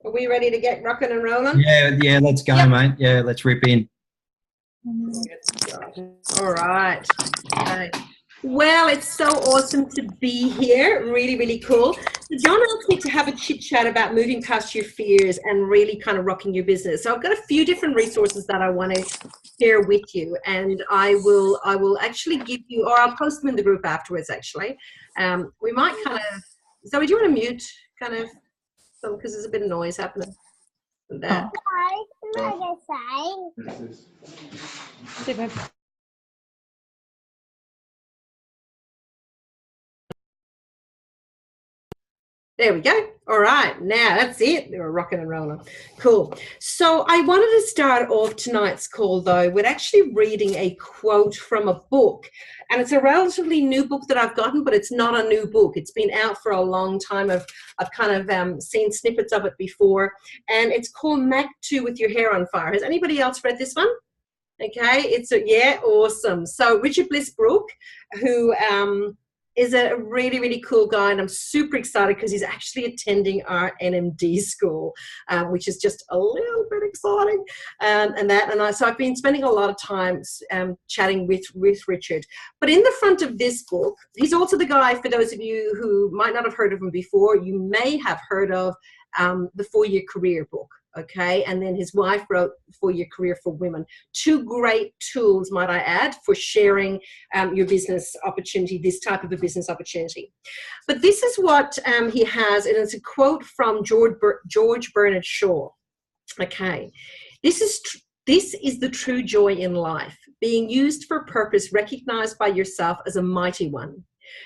Are we ready to get rocking and rolling? Yeah, let's go, mate. Yeah, let's rip in. All right. Okay. Well, it's so awesome to be here. Really, really cool. So John asked me to have a chit chat about moving past your fears and really kind of rocking your business. So I've got a few different resources that I want to share with you, and I will actually give you, or I'll post them in the group afterwards. Actually, we might kind of. Zoe, do you want to mute kind of? So because there's a bit of noise happening. And that. There we go. All right, now that's it. We're rocking and rolling. Cool. So I wanted to start off tonight's call, though, with actually reading a quote from a book. And it's a relatively new book that I've gotten, but it's not a new book. It's been out for a long time. I've kind of seen snippets of it before. And it's called Mac 2 with Your Hair on Fire. Has anybody else read this one? Okay, it's yeah, awesome. So Richard Bliss Brooke, who is a really, really cool guy, and I'm super excited because he's actually attending our NMD school, which is just a little bit exciting. So I've been spending a lot of time chatting with Richard. But in the front of this book, he's also the guy, for those of you who might not have heard of him before, you may have heard of the 4-Year Career book. Okay, and then his wife wrote 4-Year Career for Women. 2 great tools, might I add, for sharing your business opportunity, this type of a business opportunity. But this is what he has, and it's a quote from George Bernard Shaw. Okay, this is the true joy in life, being used for a purpose recognized by yourself as a mighty one.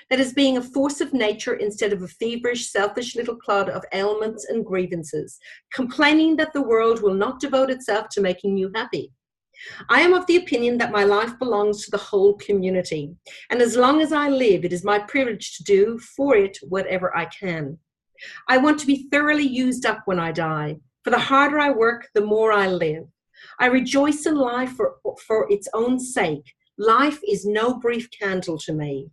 That is being a force of nature instead of a feverish, selfish little clod of ailments and grievances, complaining that the world will not devote itself to making you happy. I am of the opinion that my life belongs to the whole community, and as long as I live, it is my privilege to do for it whatever I can. I want to be thoroughly used up when I die, for the harder I work, the more I live. I rejoice in life for its own sake. Life is no brief candle to me.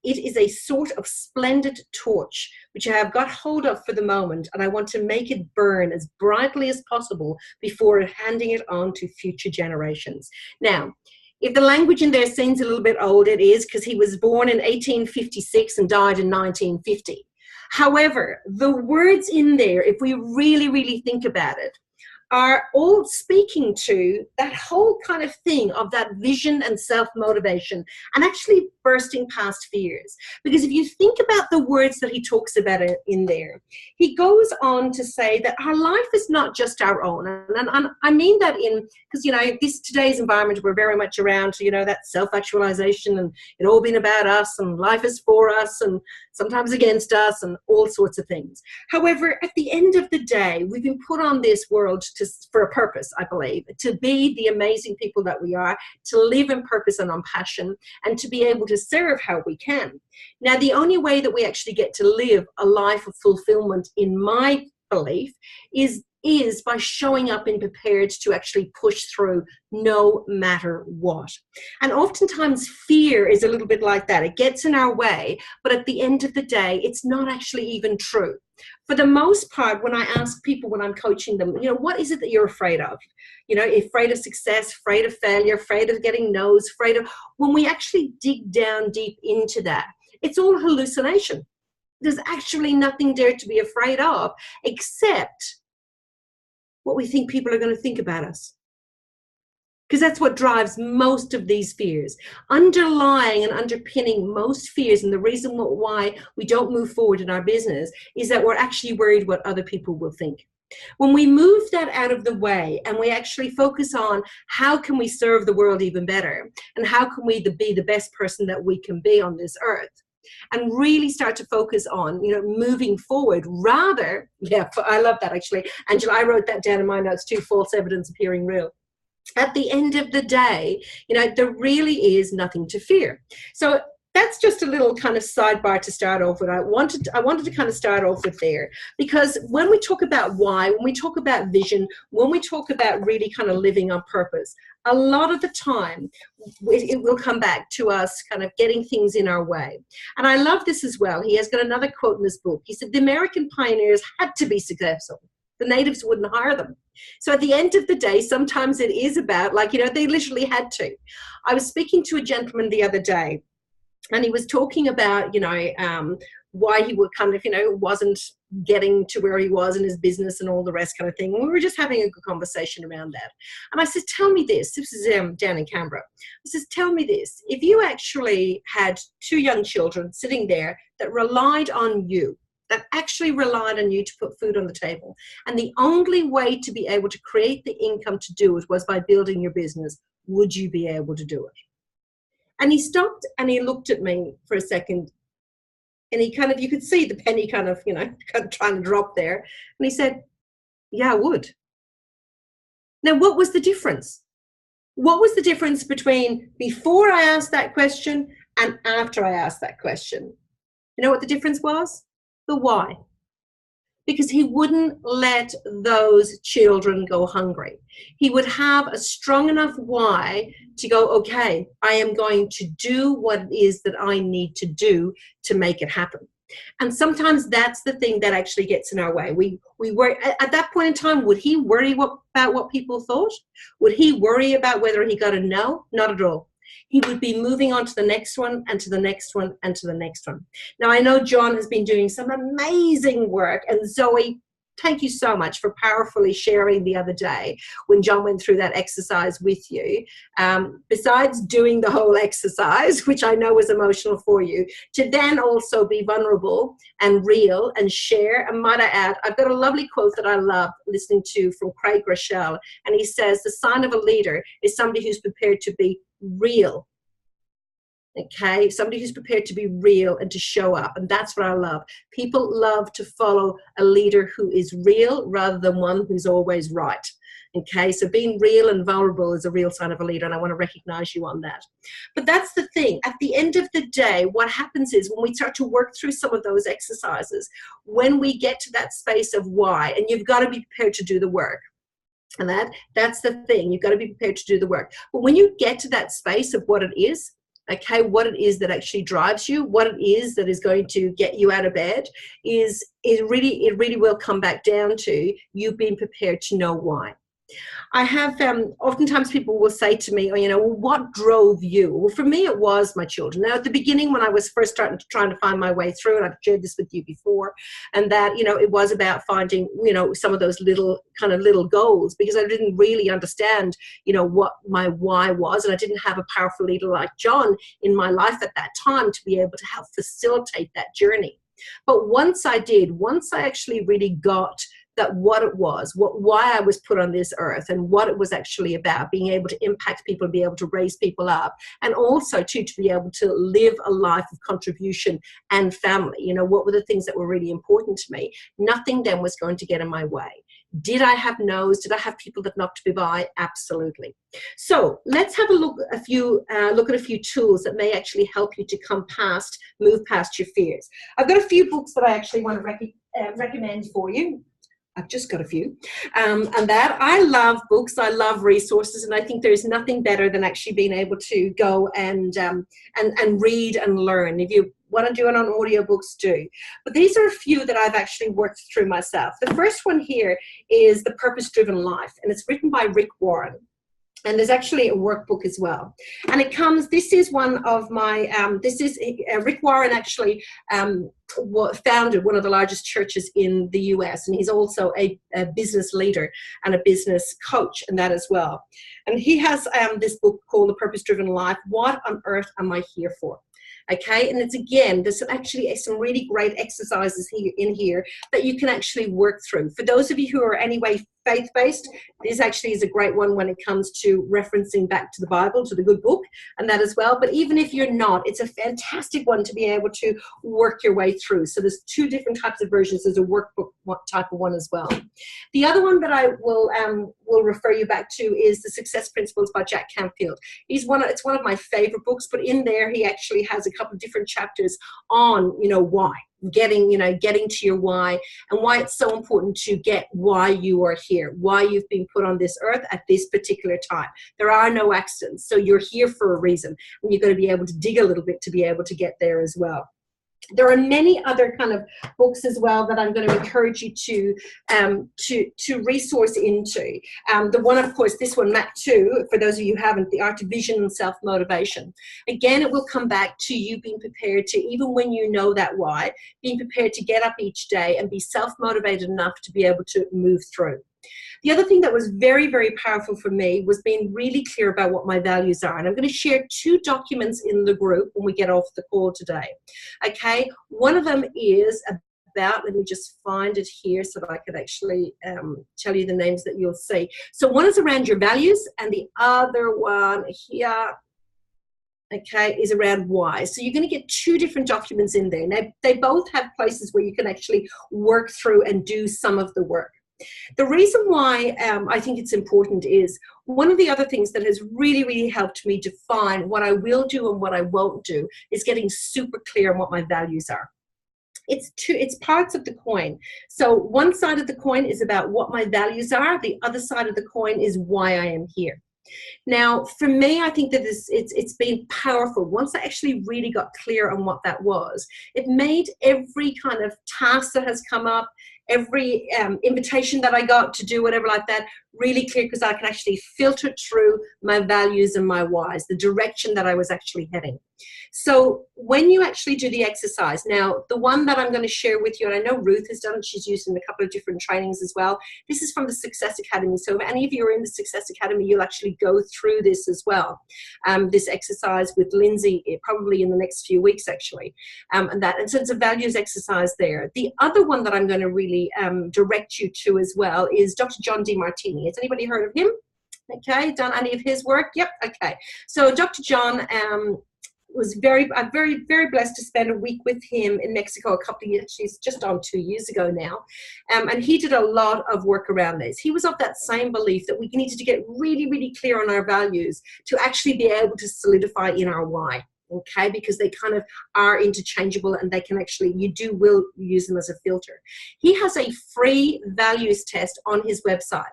It is a sort of splendid torch, which I have got hold of for the moment, and I want to make it burn as brightly as possible before handing it on to future generations. Now, if the language in there seems a little bit old, it is, because he was born in 1856 and died in 1950. However, the words in there, if we really, really think about it, are all speaking to that whole kind of thing of that vision and self-motivation and actually bursting past fears. Because if you think about the words that he talks about in there, he goes on to say that our life is not just our own. And I mean that because, today's environment, we're very much around, that self-actualization and it all been about us and life is for us and sometimes against us and all sorts of things. However, at the end of the day, we've been put on this world for a purpose, I believe, to be the amazing people that we are, to live in purpose and on passion, and to be able to serve how we can. Now, the only way that we actually get to live a life of fulfillment, in my belief, is by showing up and prepared to actually push through no matter what. And oftentimes fear is a little bit like that. It gets in our way, but at the end of the day, it's not actually even true. For the most part, when I ask people, when I'm coaching them, what is it that you're afraid of? Afraid of success, afraid of failure, afraid of getting no's, afraid of, when we actually dig down deep into that, it's all hallucination. There's actually nothing there to be afraid of, except what we think people are going to think about us. Because that's what drives most of these fears. Underlying and underpinning most fears, and the reason why we don't move forward in our business, is that we're actually worried what other people will think. When we move that out of the way and we actually focus on how can we serve the world even better, and how can we be the best person that we can be on this earth, and really start to focus on, moving forward rather, I love that actually. Angela, I wrote that down in my notes too, false evidence appearing real. At the end of the day, there really is nothing to fear. So that's just a little kind of sidebar to start off with. I wanted to kind of start off with there, because when we talk about why, when we talk about vision, when we talk about really kind of living on purpose, a lot of the time it will come back to us kind of getting things in our way. And I love this as well. He has got another quote in this book. He said, the American pioneers had to be successful. The natives wouldn't hire them. So at the end of the day, sometimes it is about, like, they literally had to. I was speaking to a gentleman the other day, and he was talking about, why he would kind of, wasn't getting to where he was in his business and all the rest kind of thing. And we were just having a good conversation around that. And I said, tell me this. This is down in Canberra. I says, tell me this. If you actually had two young children sitting there that relied on you, that actually relied on you to put food on the table, and the only way to be able to create the income to do it was by building your business, would you be able to do it? And he stopped and he looked at me for a second, and he kind of, you could see the penny kind of trying to drop there. And he said, yeah, I would. Now, what was the difference? What was the difference between before I asked that question and after I asked that question? You know what the difference was? The why. Because he wouldn't let those children go hungry. He would have a strong enough why to go, okay, I am going to do what it is that I need to do to make it happen. And sometimes that's the thing that actually gets in our way. We were at that point in time, would he worry about what people thought? Would he worry about whether he got a no? Not at all. He would be moving on to the next one and to the next one and to the next one. Now, I know John has been doing some amazing work, and Zoe, thank you so much for powerfully sharing the other day when John went through that exercise with you. Besides doing the whole exercise, which I know was emotional for you, to then also be vulnerable and real and share. And might I add, I've got a lovely quote that I love listening to from Craig Rochelle, and he says, the sign of a leader is somebody who's prepared to be real. Okay, somebody who's prepared to be real and to show up. And that's what I love. People love to follow a leader who is real rather than one who's always right. Okay, so being real and vulnerable is a real sign of a leader, and I want to recognize you on that. But that's the thing. At the end of the day, what happens is when we start to work through some of those exercises, when we get to that space of why, and you've got to be prepared to do the work. And that's the thing. You've got to be prepared to do the work. But when you get to that space of what it is, okay, what it is that actually drives you, what it is that is going to get you out of bed, it really will come back down to you being prepared to know why. I have, oftentimes people will say to me, well, what drove you? Well, for me, it was my children. Now, at the beginning, when I was first trying to find my way through, and I've shared this with you before, and that, it was about finding, some of those little goals, because I didn't really understand, what my why was. And I didn't have a powerful leader like John in my life at that time to be able to help facilitate that journey. But once I actually really got that what it was, why I was put on this earth, and what it was actually about, being able to impact people, be able to raise people up, and also to be able to live a life of contribution and family. What were the things that were really important to me? Nothing then was going to get in my way. Did I have no's? Did I have people that knocked me by? Absolutely. So let's have a look at a few tools that may actually help you to move past your fears. I've got a few books that I actually want to recommend for you. I've just got a few. And that I love books, I love resources, and I think there's nothing better than actually being able to go and read and learn. If you want to do it on audiobooks, do. But these are a few that I've actually worked through myself. The first one here is The Purpose-Driven Life, and it's written by Rick Warren. And there's actually a workbook as well. And this is one of my, Rick Warren actually founded one of the largest churches in the US. And he's also a business leader and a business coach and that as well. And he has this book called The Purpose-Driven Life, What on Earth Am I Here For? Okay, and there's actually some really great exercises in here that you can actually work through. For those of you who are anyway faith-based, this actually is a great one when it comes to referencing back to the Bible, to the good book, and that as well. But even if you're not, it's a fantastic one to be able to work your way through. So there's two different types of versions. There's a workbook type of one as well. The other one that I will refer you back to is The Success Principles by Jack Canfield. It's one of my favorite books, but in there he actually has a couple of different chapters on, why. Getting to your why, and why it's so important to get why you are here, why you've been put on this earth at this particular time. There are no accidents, so you're here for a reason, and you've got to be able to dig a little bit to be able to get there as well. There are many other kind of books as well that I'm going to encourage you to resource into. The one, of course, this one, Mac 2, for those of you who haven't, The Art of Vision and Self-Motivation. Again, it will come back to you being prepared to, even when you know that why, being prepared to get up each day and be self-motivated enough to be able to move through. The other thing that was very, very powerful for me was being really clear about what my values are. And I'm going to share two documents in the group when we get off the call today. Okay, one of them is about, let me just find it here so that I could actually tell you the names that you'll see. So one is around your values, and the other one here, okay, is around why. So you're going to get two different documents in there. Now, they both have places where you can actually work through and do some of the work. The reason why I think it's important is one of the other things that has really, really helped me define what I will do and what I won't do is getting super clear on what my values are. It's parts of the coin. So one side of the coin is about what my values are. The other side of the coin is why I am here. Now, for me, I think that it's been powerful. Once I actually really got clear on what that was, it made every kind of task that has come up, every invitation that I got to do whatever like that, really clear, because I can actually filter through my values and my whys, the direction that I was actually heading. So when you actually do the exercise, now the one that I'm going to share with you, and I know Ruth has done it, she's used in a couple of different trainings as well. This is from the Success Academy. So if any of you are in the Success Academy, you'll actually go through this as well. This exercise with Lindsay, probably in the next few weeks actually. And so it's a values exercise there. The other one that I'm going to really direct you to as well is Dr. John DeMartini. Has anybody heard of him? Okay, done any of his work? Yep, okay. So Dr. John was very blessed to spend a week with him in Mexico a couple of years, she's just on 2 years ago now. And he did a lot of work around this. He was of that same belief that we needed to get really, really clear on our values to actually be able to solidify in our why. Okay, because they kind of are interchangeable, and they can actually, will use them as a filter. He has a free values test on his website.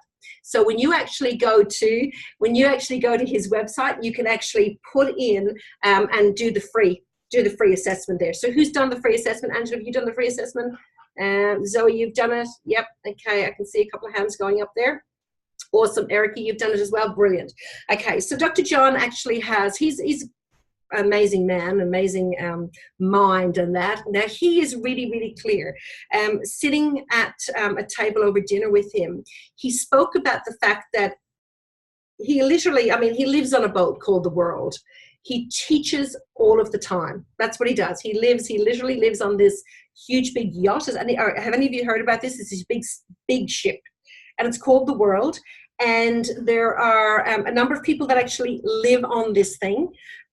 So when you actually go to his website, you can actually put in and do the free assessment there. So who's done the free assessment? Angela, have you done the free assessment? Zoe, you've done it? Yep. Okay, I can see a couple of hands going up there. Awesome. Erica, you've done it as well. Brilliant. Okay, so Dr. John actually he's amazing man, amazing mind, and that. Now he is really, really clear. Sitting at a table over dinner with him, he spoke about the fact that he literally, he lives on a boat called the world. He teaches all of the time. That's what he does. He literally lives on this huge big yacht. Have any of you heard about this? It's this big ship, and it's called the world. And there are a number of people that actually live on this thing.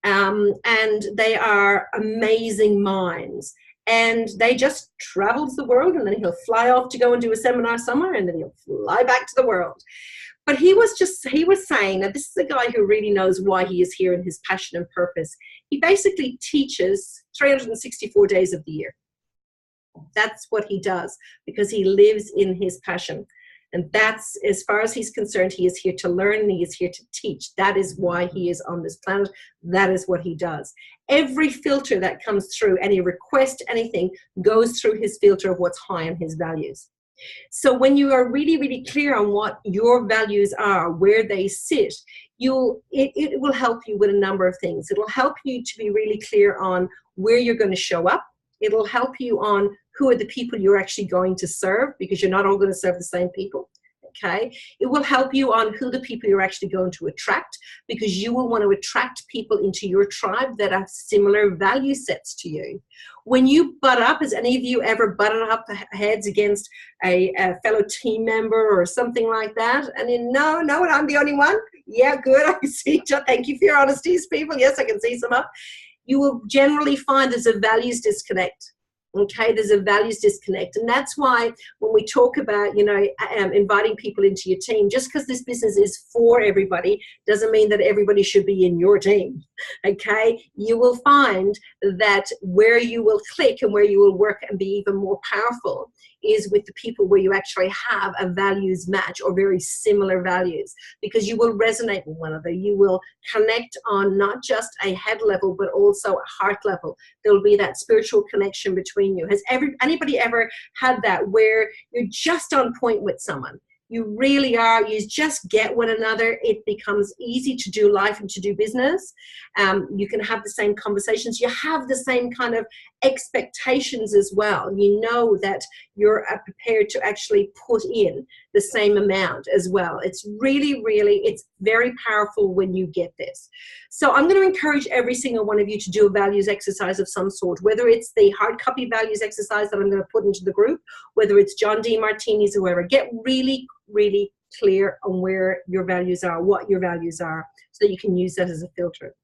And they are amazing minds, and they just travels the world, and then he'll fly off to go and do a seminar somewhere, and then he'll fly back to the world. But he was saying that this is a guy who really knows why he is here and his passion and purpose. He basically teaches 364 days of the year. That's what he does, because he lives in his passion. And that's, as far as he's concerned, he is here to learn, and he is here to teach. That is why he is on this planet. That is what he does. Every filter that comes through, any request, anything, goes through his filter of what's high on his values. So when you are really, really clear on what your values are, where they sit, it will help you with a number of things. It will help you to be really clear on where you're going to show up. It'll help you on who are the people you're actually going to serve, because you're not all going to serve the same people. okay? It will help you on who the people you're actually going to attract, because you will want to attract people into your tribe that have similar value sets to you. When you butt up, has any of you ever butted up heads against a fellow team member or something like that? And then, no, I'm the only one. Yeah, good. I can see. Thank you for your honesties, people. Yes, I can see some up. You will generally find there's a values disconnect. Okay, there's a values disconnect. And that's why when we talk about, inviting people into your team, just because this business is for everybody doesn't mean that everybody should be in your team. Okay, you will find that where you will click and where you will work and be even more powerful is with the people where you actually have a values match or very similar values, because you will resonate with one another. You will connect on not just a head level, but also a heart level. There will be that spiritual connection between you. Has anybody ever had that where you're just on point with someone? You really are. You just get one another. It becomes easy to do life and to do business. You can have the same conversations. You have the same kind of expectations as well. You know that you're prepared to actually put in the same amount as well. It's really, really, it's very powerful when you get this. So I'm going to encourage every single one of you to do a values exercise of some sort, whether it's the hard copy values exercise that I'm going to put into the group, whether it's John D. Martini's or whoever. Get really, really clear on where your values are, what your values are, so that you can use that as a filter.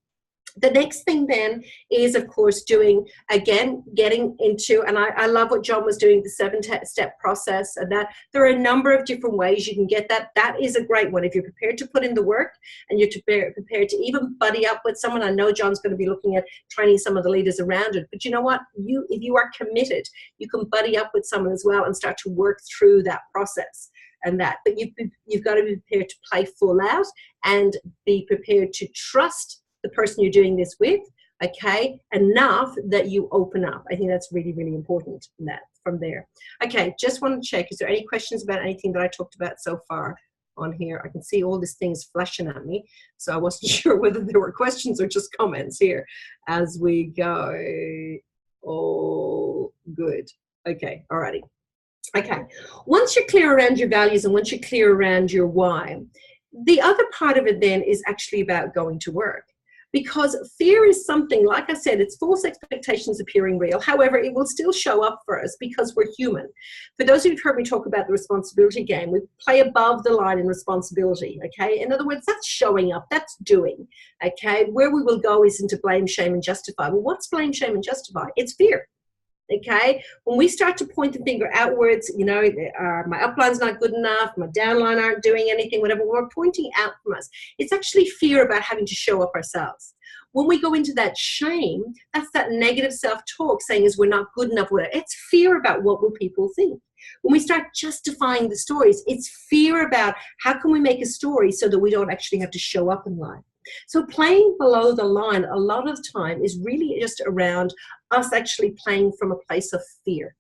The next thing then is, of course, getting into, and I love what John was doing, the 7-step process, and that there are a number of different ways you can get that. That is a great one. If you're prepared to put in the work and you're prepared to even buddy up with someone. I know John's going to be looking at training some of the leaders around it, but you know what? If you are committed, you can buddy up with someone as well and start to work through that process. And that, but you've got to be prepared to play full out and be prepared to trust the person you're doing this with, okay, enough that you open up. I think that's really, really important from there. Okay, just want to check, is there any questions about anything that I talked about so far on here? I can see all these things flashing at me, so I wasn't sure whether there were questions or just comments here as we go. Oh, good. Okay, alrighty. Okay, once you're clear around your values and once you're clear around your why, the other part of it then is actually about going to work. Because fear is something, like I said, it's false expectations appearing real. However, it will still show up for us because we're human. For those of you who've heard me talk about the responsibility game, we play above the line in responsibility, okay? In other words, that's showing up, that's doing, okay? Where we will go is into blame, shame, and justify. Well, what's blame, shame, and justify? It's fear. Okay, when we start to point the finger outwards, my upline's not good enough, my downline aren't doing anything, whatever, we're pointing out from us. It's actually fear about having to show up ourselves. When we go into that shame, that's that negative self-talk saying is we're not good enough. It's fear about what will people think. When we start justifying the stories, it's fear about how can we make a story so that we don't actually have to show up in life. So playing below the line a lot of time is really just around us actually playing from a place of fear.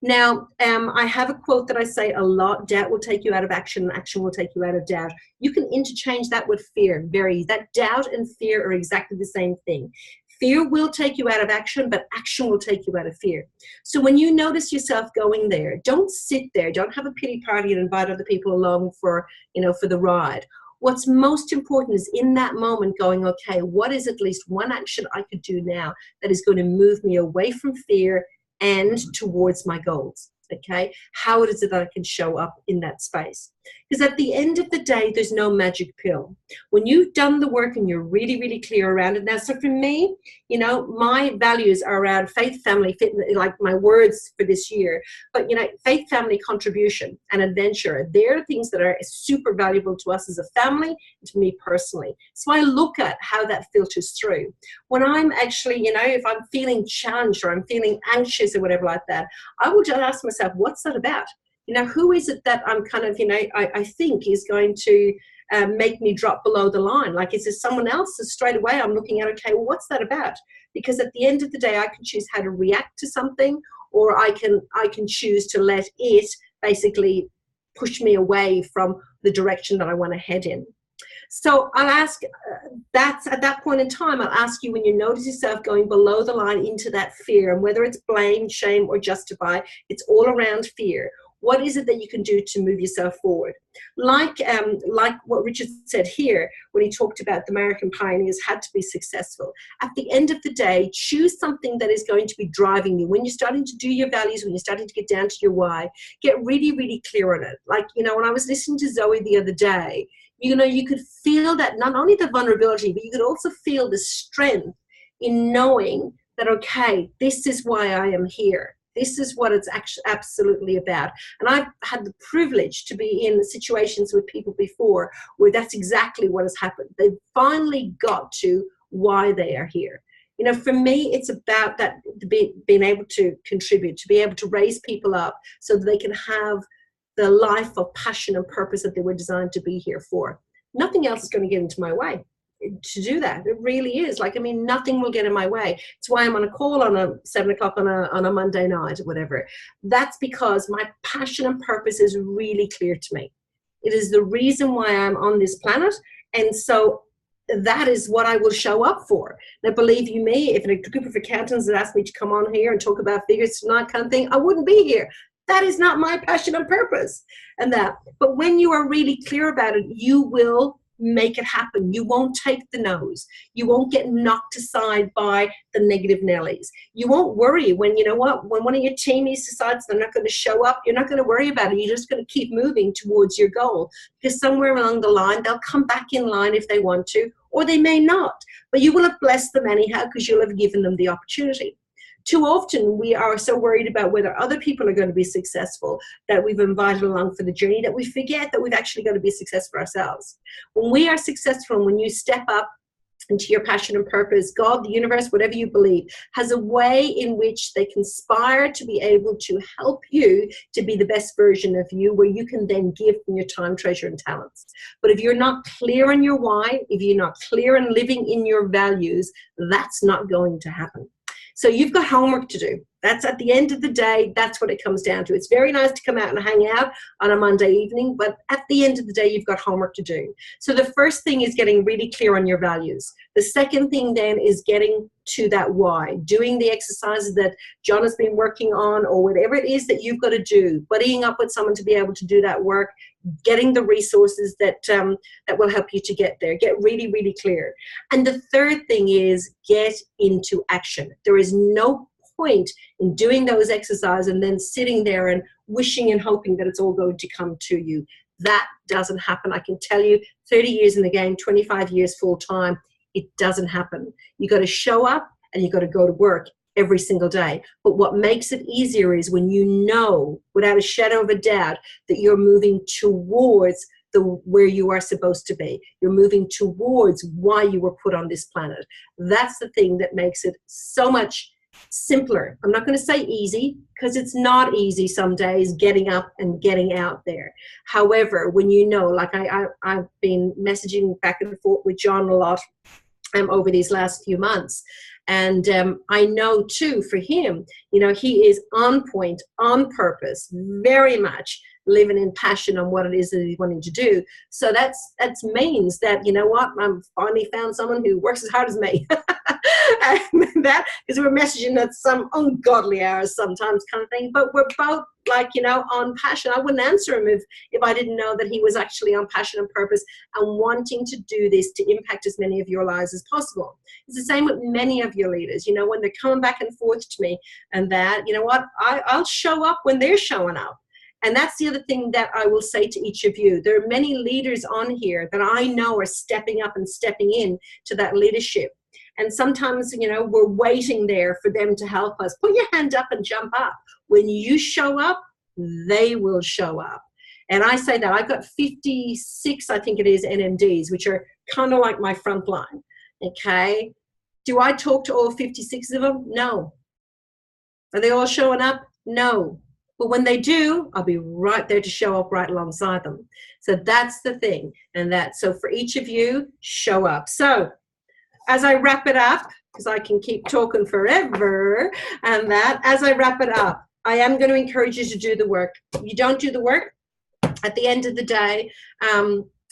Now, I have a quote that I say a lot: doubt will take you out of action and action will take you out of doubt. You can interchange that with fear. That doubt and fear are exactly the same thing. Fear will take you out of action, but action will take you out of fear. So when you notice yourself going there, don't sit there. Don't have a pity party and invite other people along for the ride. What's most important is in that moment going, okay, what is at least one action I could do now that is going to move me away from fear and towards my goals? Okay, how is it that I can show up in that space? Because at the end of the day, there's no magic pill. When you've done the work and you're really, really clear around it. Now, so for me, my values are around faith, family, fitness, like my words for this year. But, faith, family, contribution, and adventure, they're things that are super valuable to us as a family and to me personally. So I look at how that filters through. When I'm actually, if I'm feeling challenged or I'm feeling anxious or whatever like that, I will just ask myself, what's that about? Who is it that I'm kind of, I think is going to make me drop below the line? Like, is there someone else? So straight away I'm looking at, okay, well, what's that about? Because at the end of the day, I can choose how to react to something, or I can choose to let it basically push me away from the direction that I want to head in. So I'll ask, that's at that point in time, I'll ask you, when you notice yourself going below the line into that fear, and whether it's blame, shame, or justify, it's all around fear. What is it that you can do to move yourself forward? Like what Richard said here when he talked about the American pioneers had to be successful. At the end of the day, choose something that is going to be driving you. When you're starting to do your values, when you're starting to get down to your why, get really, really clear on it. Like, you know, when I was listening to Zoe the other day, you know, you could feel that not only the vulnerability, but you could also feel the strength in knowing that, okay, this is why I am here. This is what it's actually absolutely about. And I've had the privilege to be in situations with people before where that's exactly what has happened. They've finally got to why they are here. You know, for me, it's about that, being able to contribute, to be able to raise people up so that they can have the life of passion and purpose that they were designed to be here for. Nothing else is going to get into my way to do that. It really is. Like, I mean, nothing will get in my way. It's why I'm on a call on a 7 o'clock on a Monday night or whatever. That's because my passion and purpose is really clear to me. It is the reason why I'm on this planet. And so that is what I will show up for. Now, believe you me, if a group of accountants had asked me to come on here and talk about figures tonight kind of thing, I wouldn't be here. That is not my passion and purpose. But when you are really clear about it, you will make it happen. You won't take the no's. You won't get knocked aside by the negative Nellies. You won't worry when, you know what, when one of your teammates decides they're not going to show up, you're not going to worry about it. You're just going to keep moving towards your goal, because somewhere along the line, they'll come back in line if they want to, or they may not. But you will have blessed them anyhow, because you'll have given them the opportunity. Too often, we are so worried about whether other people are going to be successful that we've invited along for the journey that we forget that we've actually got to be successful ourselves. When we are successful, when you step up into your passion and purpose, God, the universe, whatever you believe, has a way in which they conspire to be able to help you to be the best version of you, where you can then give from your time, treasure, and talents. But if you're not clear on your why, if you're not clear on living in your values, that's not going to happen. So you've got homework to do. That's at the end of the day, that's what it comes down to. It's very nice to come out and hang out on a Monday evening, but at the end of the day, you've got homework to do. So the first thing is getting really clear on your values. The second thing then is getting to that why, doing the exercises that John has been working on, or whatever it is that you've got to do, buddying up with someone to be able to do that work, getting the resources that will help you to get there. Get really, really clear. And the third thing is get into action. There is no point in doing those exercises and then sitting there and wishing and hoping that it's all going to come to you. That doesn't happen. I can tell you, 30 years in the game, 25 years full time, it doesn't happen. You got to show up and you got to go to work every single day. But what makes it easier is when you know without a shadow of a doubt that you're moving towards where you are supposed to be. You're moving towards why you were put on this planet. That's the thing that makes it so much simpler. I'm not going to say easy, because it's not easy some days getting up and getting out there. However, when you know, like I've been messaging back and forth with John a lot over these last few months. And I know too, for him, you know, he is on point, on purpose, very much living in passion on what it is that he's wanting to do. So that means that, you know what, I've finally found someone who works as hard as me. And that, because we're messaging at some ungodly hours sometimes kind of thing, but we're both like, you know, on passion. I wouldn't answer him if I didn't know that he was actually on passion and purpose and wanting to do this to impact as many of your lives as possible. It's the same with many of your leaders, you know, when they're coming back and forth to me and that, you know what, I'll show up when they're showing up. And that's the other thing that I will say to each of you. There are many leaders on here that I know are stepping up and stepping in to that leadership. And sometimes, you know, we're waiting there for them to help us. Put your hand up and jump up. When you show up, they will show up. And I say that I've got 56, I think it is, NMDs, which are kind of like my front line. Okay. Do I talk to all 56 of them? No. Are they all showing up? No. But when they do, I'll be right there to show up right alongside them. So that's the thing. So for each of you, show up. So as I wrap it up, because I can keep talking forever, and that, as I wrap it up, I am going to encourage you to do the work. If you don't do the work, at the end of the day,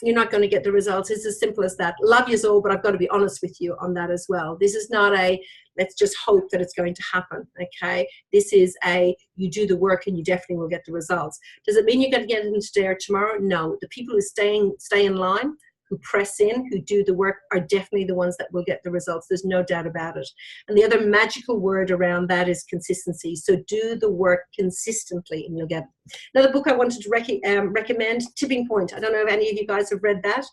you're not going to get the results. It's as simple as that. Love you all, but I've got to be honest with you on that as well. This is not a let's just hope that it's going to happen, okay? This is a you do the work and you definitely will get the results. Does it mean you're going to get into there tomorrow? No. The people who stay in line, who press in, who do the work, are definitely the ones that will get the results. There's no doubt about it. And the other magical word around that is consistency. So do the work consistently and you'll get it. Another book I wanted to recommend, Tipping Point. I don't know if any of you guys have read that,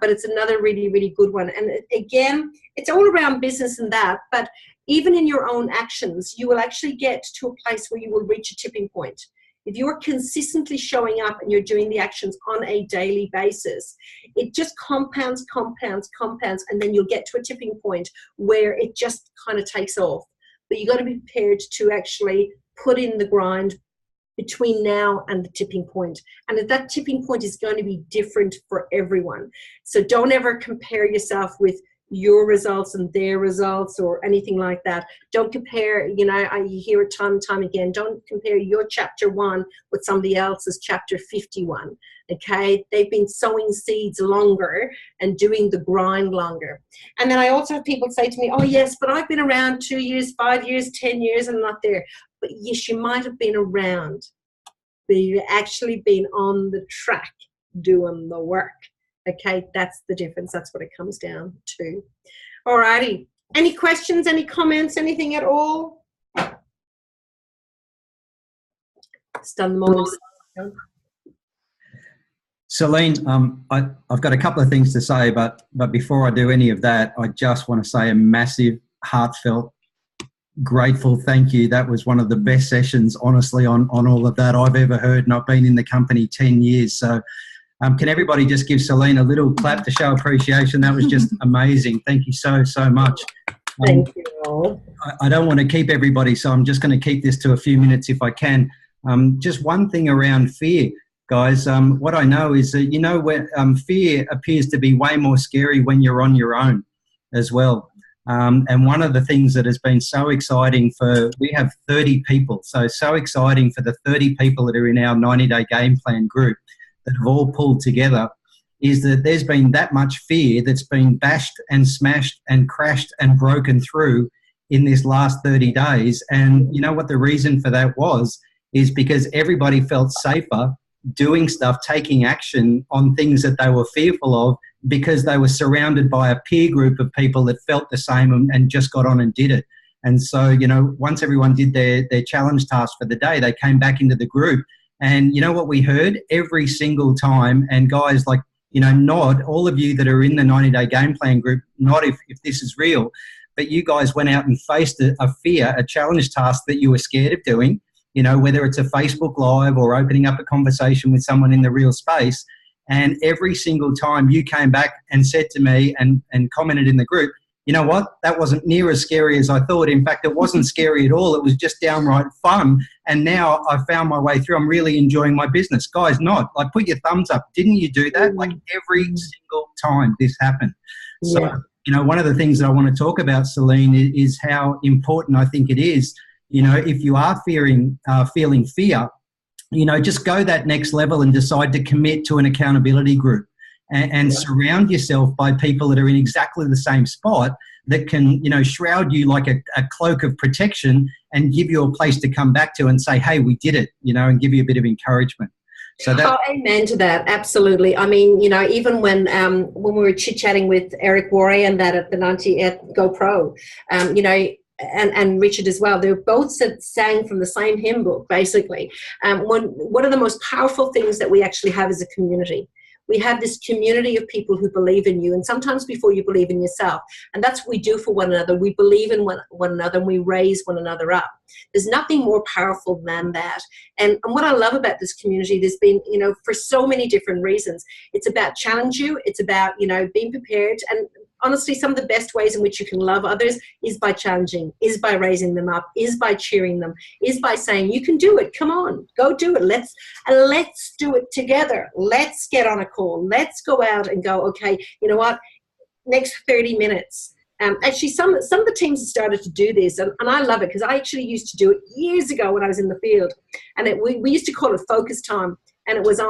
but it's another really, really good one. And again, it's all around business and that, but even in your own actions, you will actually get to a place where you will reach a tipping point. If you're consistently showing up and you're doing the actions on a daily basis, it just compounds, and then you'll get to a tipping point where it just kind of takes off. But you've got to be prepared to actually put in the grind between now and the tipping point. And that tipping point is going to be different for everyone. So don't ever compare yourself with your results and their results or anything like that. Don't compare, you know, I hear it time and time again, don't compare your chapter 1 with somebody else's chapter 51, okay? They've been sowing seeds longer and doing the grind longer. And then I also have people say to me, oh yes, but I've been around 2 years, 5 years, 10 years, and I'm not there. But yes, you might have been around, but you've actually been on the track doing the work. Okay, that's the difference. That's what it comes down to. All righty. Any questions, any comments, anything at all? It's done the morning. Celine, I've got a couple of things to say, but before I do any of that, I just want to say a massive, heartfelt, grateful thank you. That was one of the best sessions, honestly, on all of that I've ever heard, and I've been in the company 10 years. So can everybody just give Celine a little clap to show appreciation? That was just amazing. Thank you so much. Thank you all. I don't want to keep everybody, so I'm just going to keep this to a few minutes if I can. Just one thing around fear, guys. What I know is that, you know, where fear appears to be way more scary when you're on your own as well. And one of the things that has been so exciting we have 30 people, so exciting for the 30 people that are in our 90-day game plan group that have all pulled together, is that there's been that much fear that's been bashed and smashed and crashed and broken through in this last 30 days. And you know what the reason for that was? Is because everybody felt safer doing stuff, taking action on things that they were fearful of, because they were surrounded by a peer group of people that felt the same and just got on and did it. And so, you know, once everyone did their challenge task for the day, they came back into the group. And you know what we heard every single time? And guys, like, you know, nod, all of you that are in the 90-day game plan group, nod if this is real. But you guys went out and faced a fear, a challenge task that you were scared of doing, you know, whether it's a Facebook Live or opening up a conversation with someone in the real space. And every single time you came back and said to me and commented in the group, you know what, that wasn't near as scary as I thought. In fact, it wasn't scary at all. It was just downright fun. And now I found my way through. I'm really enjoying my business. Guys, nod, like, put your thumbs up. Didn't you do that? Like, every single time this happened. So, Yeah. you know, one of the things that I want to talk about, Celine, is how important I think it is, you know, if you are feeling fear, you know, just go that next level and decide to commit to an accountability group and surround yourself by people that are in exactly the same spot that can, you know, shroud you like a cloak of protection and give you a place to come back to and say, hey, we did it, you know, and give you a bit of encouragement. So that. Oh, amen to that. Absolutely. I mean, you know, even when we were chit-chatting with Eric Warray and that at the 90th GoPro, you know, and Richard as well, they both sang from the same hymn book, basically. One of the most powerful things that we actually have is a community. We have this community of people who believe in you, and sometimes before you believe in yourself. And that's what we do for one another. We believe in one another, and we raise one another up. There's nothing more powerful than that. And what I love about this community, there's been, you know, for so many different reasons. It's about challenge you. It's about, you know, being prepared. And honestly, some of the best ways in which you can love others is by challenging, is by raising them up, is by cheering them, is by saying, you can do it. Come on, go do it. Let's do it together. Let's get on a call. Let's go out and go, okay, you know what, next 30 minutes. Actually, some of the teams have started to do this, and I love it, because I actually used to do it years ago when I was in the field. And we used to call it focus time. and it was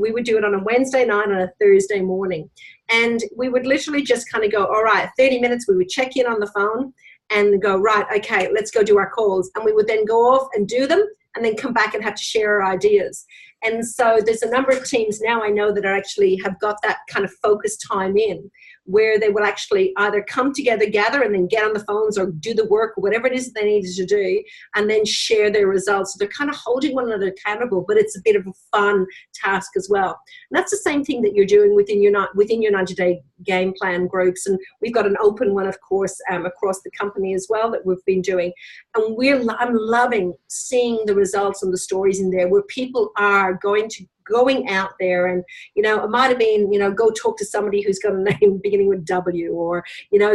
we would do it on a Wednesday night and a Thursday morning. And we would literally just kind of go, all right, 30 minutes, we would check in on the phone and go, right, okay, let's go do our calls. And we would then go off and do them and then come back and have to share our ideas. And so there's a number of teams now I know that are actually have got that kind of focused time in, where they will actually either come together, gather, and then get on the phones or do the work, or whatever it is that they needed to do, and then share their results. So they're kind of holding one another accountable, but it's a bit of a fun task as well. And that's the same thing that you're doing within your 90-day game plan groups. And we've got an open one, of course, across the company as well that we've been doing. And I'm loving seeing the results and the stories in there where people are going out there, and it might have been go talk to somebody who's got a name beginning with W, or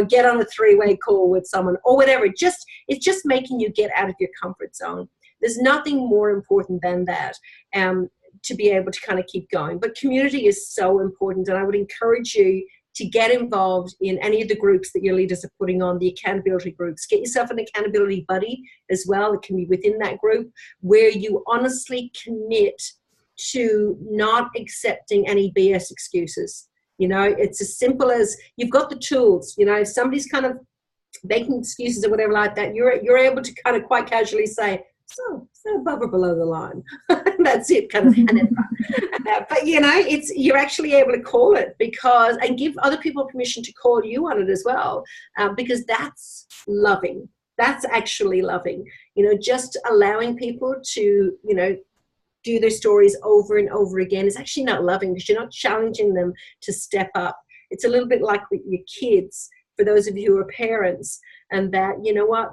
get on a 3-way call with someone, or whatever. It's just making you get out of your comfort zone. There's nothing more important than that, to be able to kind of keep going. But community is so important, and I would encourage you to get involved in any of the groups that your leaders are putting on, the accountability groups. Get yourself an accountability buddy as well. It can be within that group, where you honestly commit to not accepting any BS excuses. It's as simple as you've got the tools. If somebody's kind of making excuses or whatever like that, you're able to kind of quite casually say, so above or below the line. That's it, kind of. And then, but you're actually able to call it, and give other people permission to call you on it as well, because that's loving. That's actually loving. Just allowing people to do their stories over and over again is actually not loving, because you're not challenging them to step up. It's a little bit like with your kids, for those of you who are parents, and that,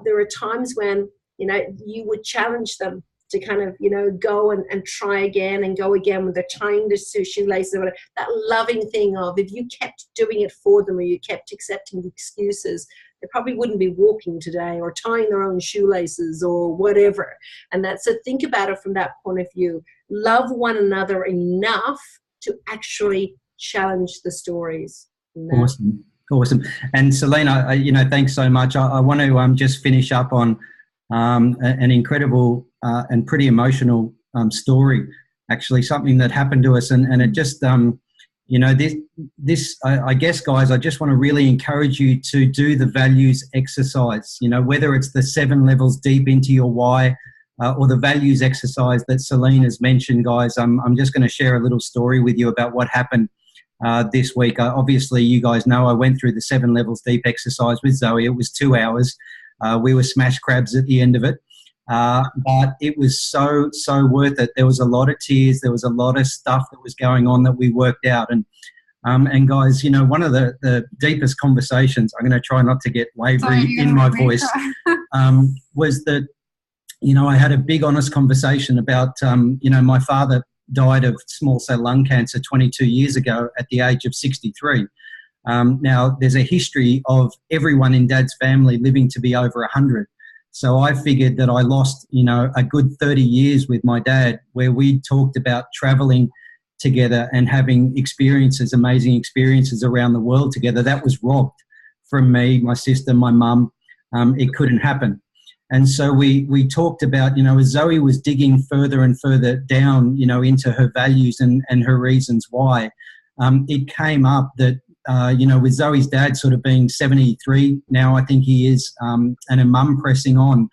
there are times when, you would challenge them to kind of, go and try again and go again when they're tying their shoelaces or whatever. That loving thing of, if you kept doing it for them, or you kept accepting the excuses, they probably wouldn't be walking today or tying their own shoelaces or whatever. And so think about it from that point of view. Love one another enough to actually challenge the stories. Awesome. And Celine, thanks so much. I want to just finish up on an incredible and pretty emotional story, actually, something that happened to us. And it just, I guess, guys, I just want to really encourage you to do the values exercise, whether it's the 7 levels deep into your why, or the values exercise that Celine has mentioned, guys. I'm just going to share a little story with you about what happened this week. Obviously, you guys know I went through the 7 levels deep exercise with Zoe. It was 2 hours. We were smash crabs at the end of it. But it was so worth it. There was a lot of tears. There was a lot of stuff that was going on that we worked out. And guys, one of the deepest conversations, I'm going to try not to get wavery in my voice, was that, I had a big honest conversation about, my father died of small cell lung cancer 22 years ago at the age of 63. Now, there's a history of everyone in Dad's family living to be over 100. So I figured that I lost, a good 30 years with my dad, where we talked about traveling together and having amazing experiences around the world together. That was robbed from me, my sister, my mum. It couldn't happen. And so we talked about, as Zoe was digging further and further down, into her values and her reasons why, it came up that, with Zoe's dad sort of being 73 now, I think he is, and a mum pressing on,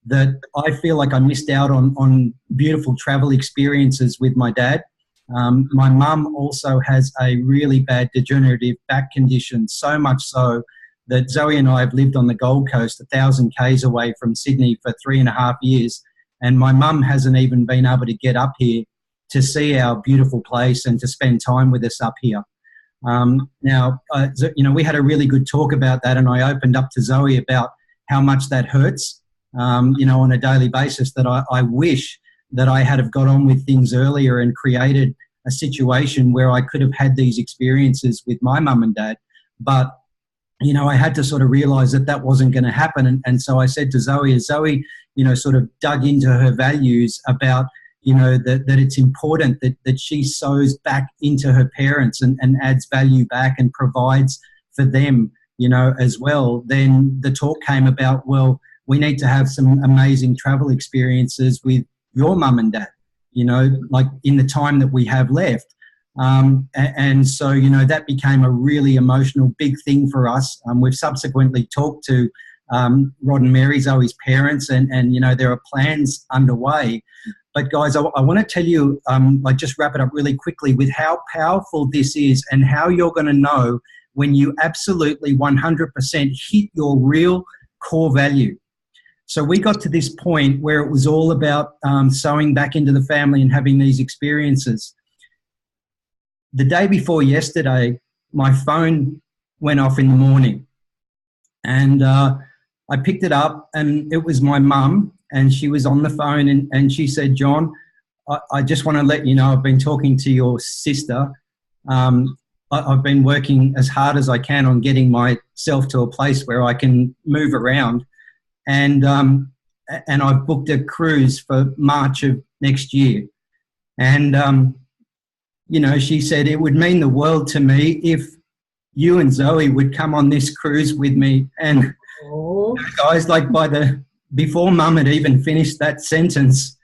that I feel like I missed out on beautiful travel experiences with my dad. My mum also has a really bad degenerative back condition, so much so that Zoe and I have lived on the Gold Coast 1,000 k's away from Sydney for 3.5 years, and my mum hasn't even been able to get up here to see our beautiful place and to spend time with us up here. Now, we had a really good talk about that, and I opened up to Zoe about how much that hurts, on a daily basis, that I wish that I had have got on with things earlier and created a situation where I could have had these experiences with my mum and dad. But, I had to sort of realise that wasn't going to happen. And so I said to Zoe, as Zoe, sort of dug into her values about, that it's important that she sows back into her parents and adds value back and provides for them, as well. Then the talk came about, well, we need to have some amazing travel experiences with your mum and dad, like in the time that we have left. And so, that became a really emotional, big thing for us. We've subsequently talked to Rod and Mary, Zoe's parents, and there are plans underway. But guys, I want to tell you, just wrap it up really quickly with how powerful this is and how you're going to know when you absolutely 100% hit your real core value. So we got to this point where it was all about sewing back into the family and having these experiences. The day before yesterday, my phone went off in the morning, and I picked it up, and it was my mum, and she was on the phone, and she said, "John, I just want to let you know I've been talking to your sister. I've been working as hard as I can on getting myself to a place where I can move around, and I've booked a cruise for March of next year." And she said it would mean the world to me if you and Zoe would come on this cruise with me. And guys, before Mum had even finished that sentence,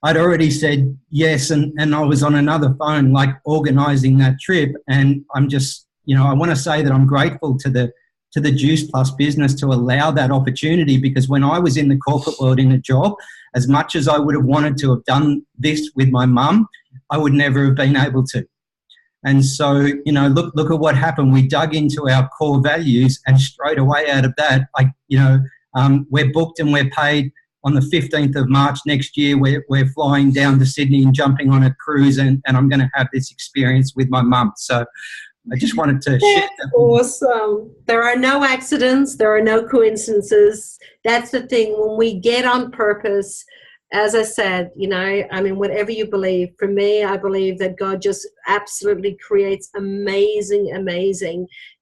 I'd already said yes, and I was on another phone, organising that trip. And I'm just, I want to say that I'm grateful to the Juice Plus business to allow that opportunity, because when I was in the corporate world in a job, as much as I would have wanted to have done this with my mum, I would never have been able to. And so, look at what happened. We dug into our core values, and straight away out of that, we're booked and we're paid on the 15th of March next year. We're flying down to Sydney and jumping on a cruise, and I'm going to have this experience with my mum. So I just wanted to share that. Awesome. There are no accidents. There are no coincidences. That's the thing. When we get on purpose, as I said, whatever you believe, for me, I believe that God just absolutely creates amazing,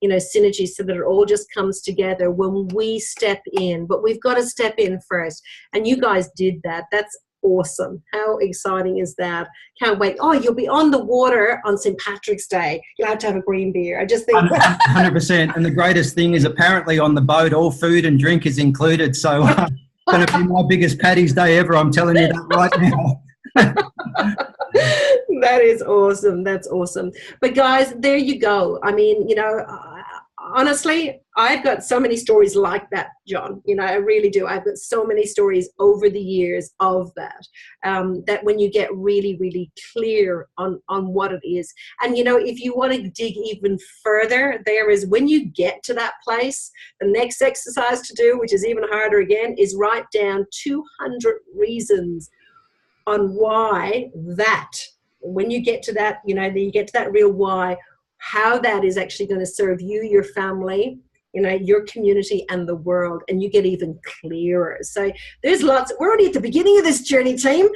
synergy, so that it all just comes together when we step in. But we've got to step in first. And you guys did that. That's awesome. How exciting is that? Can't wait. Oh, you'll be on the water on St. Patrick's Day. You'll have to have a green beer. I just think 100%. And the greatest thing is, apparently on the boat, all food and drink is included. So going to be my biggest Paddy's Day ever. I'm telling you that right now. That is awesome. That's awesome. But guys, there you go. Honestly, I've got so many stories like that, John. I really do. I've got so many stories over the years of that, that when you get really, really clear on what it is. And, if you want to dig even further, there is, when you get to that place, the next exercise to do, which is even harder again, is write down 200 reasons on why that, when you get to that, you get to that real why, how that is actually going to serve you, your family, your community, and the world, and you get even clearer. So there's lots. We're only at the beginning of this journey, team.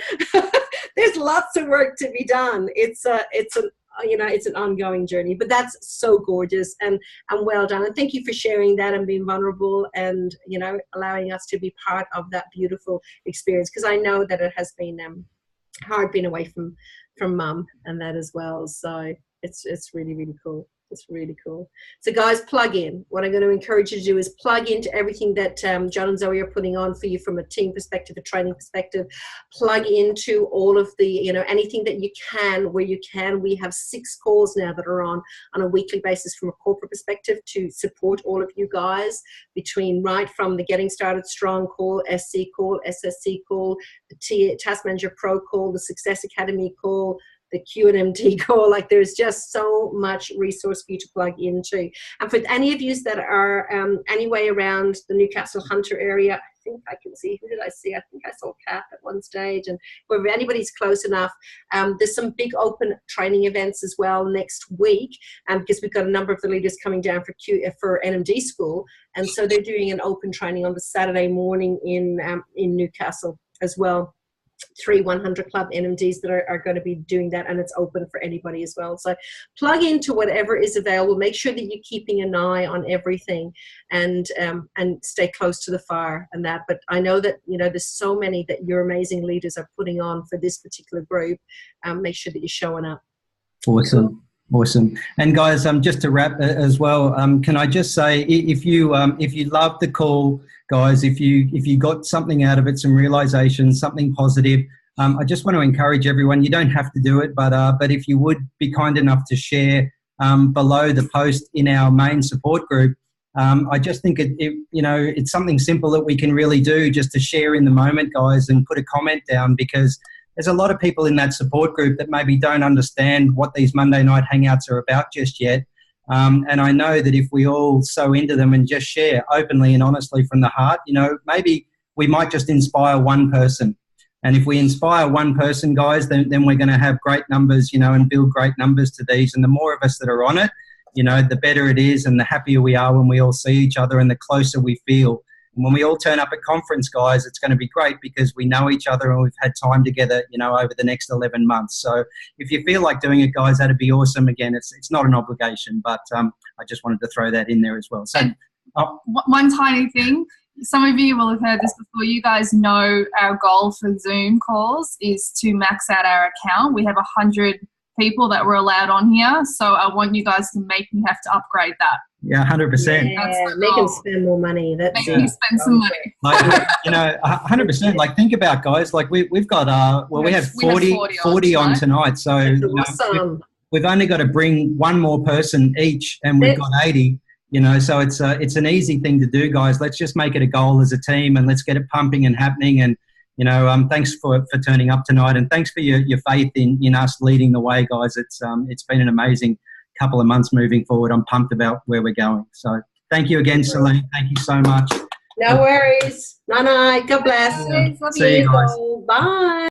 There's lots of work to be done. It's an ongoing journey, but that's so gorgeous and well done. And thank you for sharing that and being vulnerable and allowing us to be part of that beautiful experience, because I know that it has been hard being away from Mum and that as well. So it's really, really cool. It's really cool. So guys, plug in. What I'm going to encourage you to do is plug into everything that John and Zoe are putting on for you from a team perspective, a training perspective. Plug into all of the, anything that you can, where you can. We have 6 calls now that are on a weekly basis from a corporate perspective to support all of you guys, between right from the Getting Started Strong call, SC call, SSC call, the Task Manager Pro call, the Success Academy call, the Q&MD call. There's just so much resource for you to plug into. And for any of you that are anyway around the Newcastle Hunter area, I think I can see, who did I see? I think I saw Kath at one stage. And if anybody's close enough, there's some big open training events as well next week, because we've got a number of the leaders coming down for NMD school. And so they're doing an open training on the Saturday morning in Newcastle as well. 3 100 Club NMDs that are going to be doing that, and it's open for anybody as well. So plug into whatever is available. Make sure that you're keeping an eye on everything, and stay close to the fire and that. But I know that there's so many that your amazing leaders are putting on for this particular group. Make sure that you're showing up. Awesome. And guys, just to wrap as well, can I just say, if you loved the call, guys, if you got something out of it, some realization, something positive, I just want to encourage everyone. You don't have to do it, but if you would be kind enough to share below the post in our main support group, I just think it's something simple that we can really do, just to share in the moment, guys, and put a comment down, because there's a lot of people in that support group that maybe don't understand what these Monday night hangouts are about just yet. And I know that if we all sew into them and just share openly and honestly from the heart, maybe we might just inspire one person. And if we inspire one person, guys, then we're going to have great numbers, and build great numbers to these. And the more of us that are on it, the better it is, and the happier we are when we all see each other, and the closer we feel. And when we all turn up at conference, guys, it's going to be great because we know each other and we've had time together, over the next 11 months. So if you feel like doing it, guys, that'd be awesome. Again, it's not an obligation, but I just wanted to throw that in there as well. So one tiny thing. Some of you will have heard this before. You guys know our goal for Zoom calls is to max out our account. We have 100 people that we're allowed on here. So I want you guys to make me have to upgrade that. Yeah, 100%. Yeah, make them spend more money. Make me spend some money. 100%. Like, think about, guys, like we've got, we have 40 on tonight. So awesome. we've only got to bring one more person each, and we've got 80. So it's an easy thing to do, guys. Let's just make it a goal as a team, and let's get it pumping and happening. And thanks for turning up tonight, and thanks for your faith in us leading the way, guys. It's been an amazing couple of months moving forward. I'm pumped about where we're going. So thank you again, Celine. Thank you so much. No worries. Night. God bless. See you guys. Bye.